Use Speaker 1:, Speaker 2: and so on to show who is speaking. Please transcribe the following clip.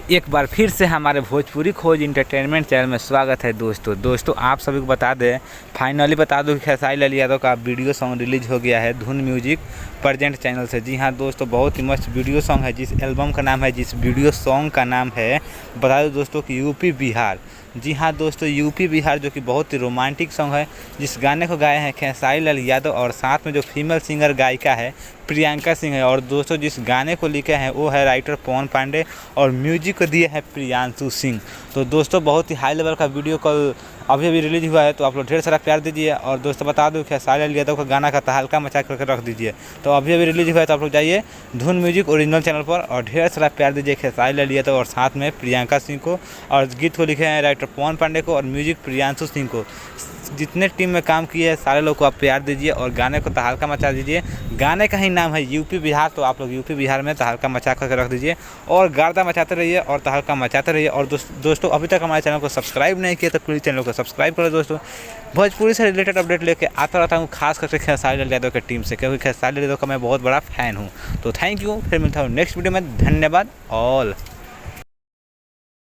Speaker 1: एक बार फिर से हमारे भोजपुरी खोज इंटरटेनमेंट चैनल में स्वागत है दोस्तों आप सभी को बता दें, फाइनली बता दूं कि खेसारी लाल यादव का वीडियो सॉन्ग रिलीज हो गया है धुन म्यूजिक प्रेजेंट चैनल से। जी हाँ दोस्तों, बहुत ही मस्त वीडियो सॉन्ग है। जिस एल्बम का नाम है, जिस वीडियो सॉन्ग का नाम है, बता दूं दोस्तों कि यूपी बिहार। जी हाँ दोस्तों, यूपी बिहार, जो कि बहुत ही रोमांटिक सॉन्ग है। जिस गाने को गाए हैं खेसारी लाल यादव और साथ में जो फीमेल सिंगर गायिका है प्रियंका सिंह है। और दोस्तों जिस गाने को लिखे हैं वो है राइटर पवन पांडे और म्यूजिक को दिए हैं प्रियांशु सिंह। तो दोस्तों बहुत ही हाई लेवल का वीडियो कल अभी रिलीज हुआ है, तो आप लोग ढेर सारा प्यार दीजिए। और दोस्तों बता दूं खेसारी लाल यादव का गाना का तहलका मचा करके रख दीजिए। तो अभी रिलीज हुआ है, तो आप लोग जाइए धुन म्यूजिक ओरिजिनल चैनल पर और ढेर सारा प्यार दीजिए खेसारी लाल यादव और साथ में प्रियंका सिंह को। और गीत को लिखे हैं राइटर पवन पांडे को और म्यूजिक प्रियांशु सिंह को। जितने टीम में काम किए हैं सारे लोग को आप प्यार दीजिए और गाने को तहलका मचा दीजिए। गाने का ही नाम है यूपी बिहार, तो आप लोग यूपी बिहार में तहलका मचा करके रख दीजिए और गर्दा मचाते रहिए और तहलका मचाते रहिए। और दोस्तों अभी तक हमारे चैनल को सब्सक्राइब नहीं किया तो प्लीज़ चैनल को सब्सक्राइब करो। दोस्तों भोजपुरी से रिलेटेड अपडेट लेके आता रहता हूँ, खास करके खेसारी लाल यादव की टीम से, क्योंकि खेसारी लाल यादव का मैं बहुत बड़ा फ़ैन हूँ। तो थैंक यू, फिर मिलता हूँ नेक्स्ट वीडियो में। धन्यवाद ऑल।